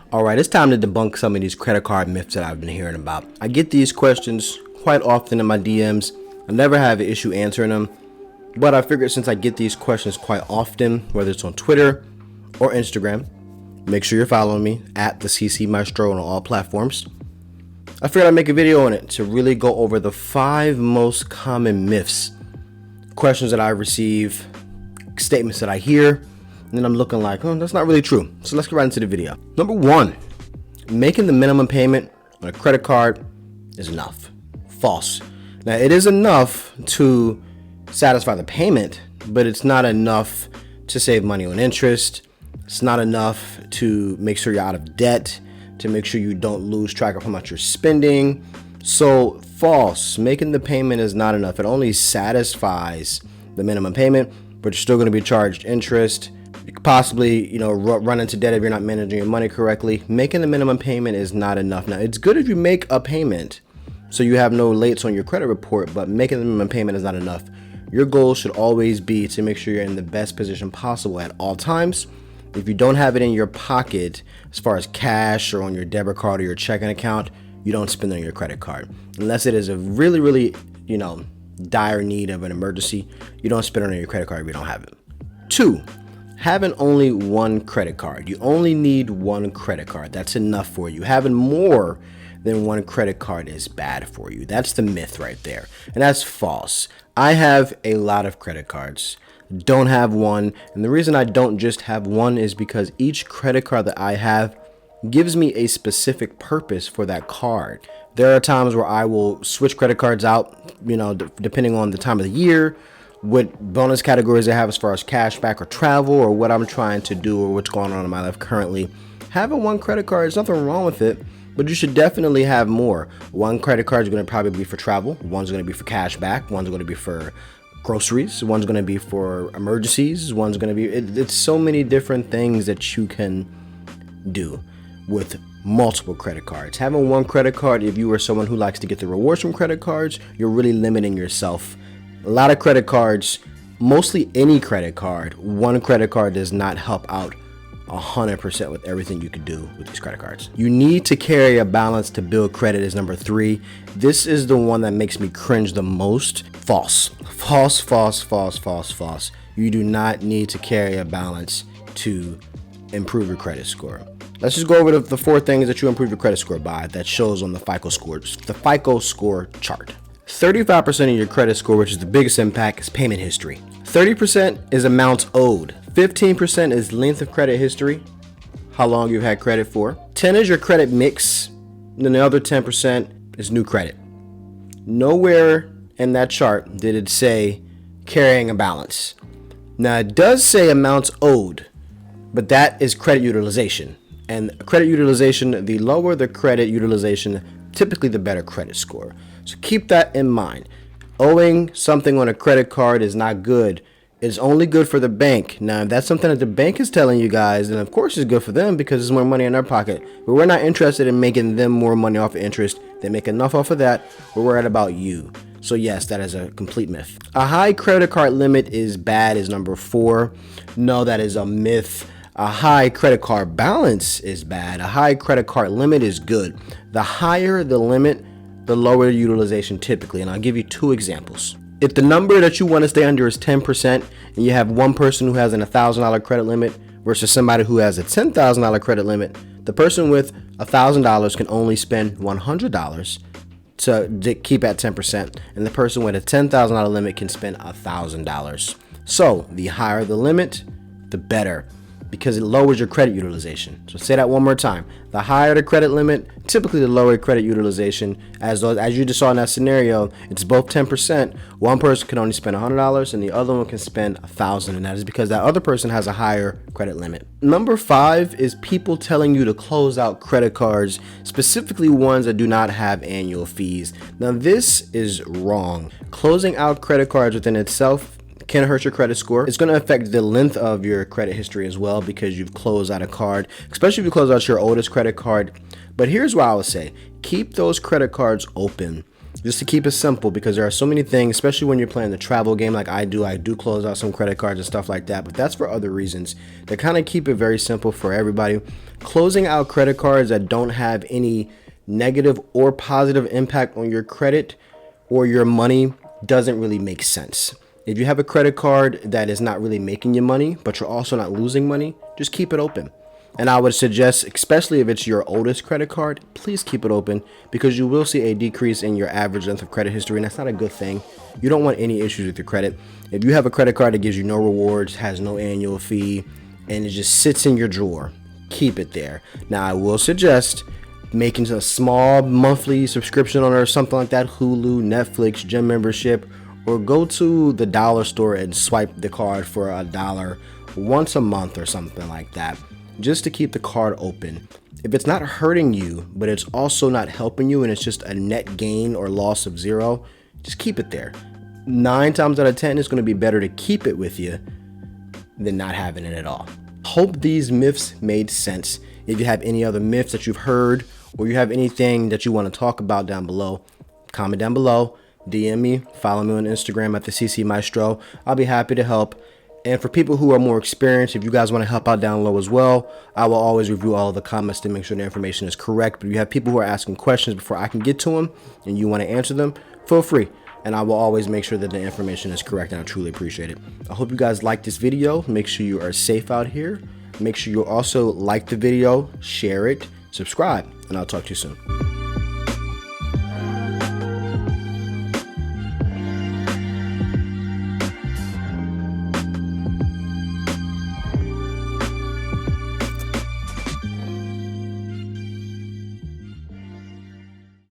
All right, it's time to debunk some of these credit card myths that I've been hearing about. I get these questions quite often in my DMs. I never have an issue answering them, but I figured since I get these questions quite often, whether it's on Twitter or Instagram, make sure you're following me at the CC Maestro on all platforms. I figured I'd make a video on it to really go over the 5 most common myths, questions that I receive, statements that I hear, and then I'm looking like, oh, that's not really true. So let's get right into the video. Number 1, making the minimum payment on a credit card is enough. False. Now, it is enough to satisfy the payment, but it's not enough to save money on interest. It's not enough to make sure you're out of debt, to make sure you don't lose track of how much you're spending. So false. Making the payment is not enough. It only satisfies the minimum payment, but you're still going to be charged interest. You could possibly, run into debt if you're not managing your money correctly. Making the minimum payment is not enough. Now, it's good if you make a payment so you have no lates on your credit report, but making the minimum payment is not enough. Your goal should always be to make sure you're in the best position possible at all times. If you don't have it in your pocket, as far as cash or on your debit card or your checking account, you don't spend it on your credit card. Unless it is a really, really, dire need of an emergency, you don't spend it on your credit card if you don't have it. 2, having only one credit card. You only need one credit card. That's enough for you. Having more than one credit card is bad for you. That's the myth right there. And that's false. I have a lot of credit cards. Don't have one. And the reason I don't just have one is because each credit card that I have gives me a specific purpose for that card. There are times where I will switch credit cards out, depending on the time of the year, what bonus categories I have as far as cash back or travel or what I'm trying to do or what's going on in my life currently. Having one credit card, there's nothing wrong with it, but you should definitely have more. One credit card is going to probably be for travel. One's going to be for cash back. One's going to be for groceries. One's going to be for emergencies. One's going to be, it's so many different things that you can do with multiple credit cards. Having one credit card, if you are someone who likes to get the rewards from credit cards, you're really limiting yourself. A lot of credit cards, mostly any credit card, one credit card does not help out 100% with everything you could do with these credit cards. You need to carry a balance to build credit is number 3. This is the one that makes me cringe the most. False. False, false, false, false, false. You do not need to carry a balance to improve your credit score. Let's just go over the 4 things that you improve your credit score by that shows on the FICO score chart. 35% of your credit score, which is the biggest impact, is payment history. 30% is amounts owed. 15% is length of credit history, how long you've had credit for. 10 is your credit mix. And then the other 10% is new credit. Nowhere in that chart did it say carrying a balance. Now, it does say amounts owed, but that is credit utilization. And credit utilization, the lower the credit utilization, typically the better credit score. So keep that in mind. Owing something on a credit card is not good. It's only good for the bank. Now, if that's something that the bank is telling you guys, then of course it's good for them because there's more money in their pocket. But we're not interested in making them more money off of interest. They make enough off of that. We're worried about you. So yes, that is a complete myth. A high credit card limit is bad is number 4. No, that is a myth. A high credit card balance is bad. A high credit card limit is good. The higher the limit, the lower the utilization typically. And I'll give you 2 examples. If the number that you want to stay under is 10% and you have one person who has an $1,000 credit limit versus somebody who has a $10,000 credit limit, the person with $1,000 can only spend $100 to keep at 10%, and the person with a $10,000 limit can spend $1,000. So the higher the limit, the better, because it lowers your credit utilization. So say that one more time. The higher the credit limit, typically the lower credit utilization. As you just saw in that scenario, it's both 10%. One person can only spend $100 and the other one can spend $1,000, and that is because that other person has a higher credit limit. Number 5 is people telling you to close out credit cards, specifically ones that do not have annual fees. Now this is wrong. Closing out credit cards within itself can hurt your credit score. It's going to affect the length of your credit history as well because you've closed out a card, especially if you close out your oldest credit card. But here's what I would say. Keep those credit cards open. Just to keep it simple, because there are so many things, especially when you're playing the travel game like I do. I do close out some credit cards and stuff like that, but that's for other reasons. To kind of keep it very simple for everybody, closing out credit cards that don't have any negative or positive impact on your credit or your money doesn't really make sense. If you have a credit card that is not really making you money, but you're also not losing money, just keep it open. And I would suggest, especially if it's your oldest credit card, please keep it open, because you will see a decrease in your average length of credit history, and that's not a good thing. You don't want any issues with your credit. If you have a credit card that gives you no rewards, has no annual fee, and it just sits in your drawer, keep it there. Now, I will suggest making a small monthly subscription on it or something like that, Hulu, Netflix, gym membership, or go to the dollar store and swipe the card for $1 once a month or something like that, just to keep the card open. If it's not hurting you, but it's also not helping you, and it's just a net gain or loss of zero, just keep it there. 9 times out of 10, it's going to be better to keep it with you than not having it at all. Hope these myths made sense. If you have any other myths that you've heard, or you have anything that you want to talk about down below, comment down below, DM me, follow me on Instagram at the CC Maestro. I'll be happy to help. And for people who are more experienced, if you guys want to help out down low as well, I will always review all of the comments to make sure the information is correct. But if you have people who are asking questions before I can get to them and you want to answer them, feel free. And I will always make sure that the information is correct, and I truly appreciate it. I hope you guys like this video. Make sure you are safe out here. Make sure you also like the video, share it, subscribe, and I'll talk to you soon.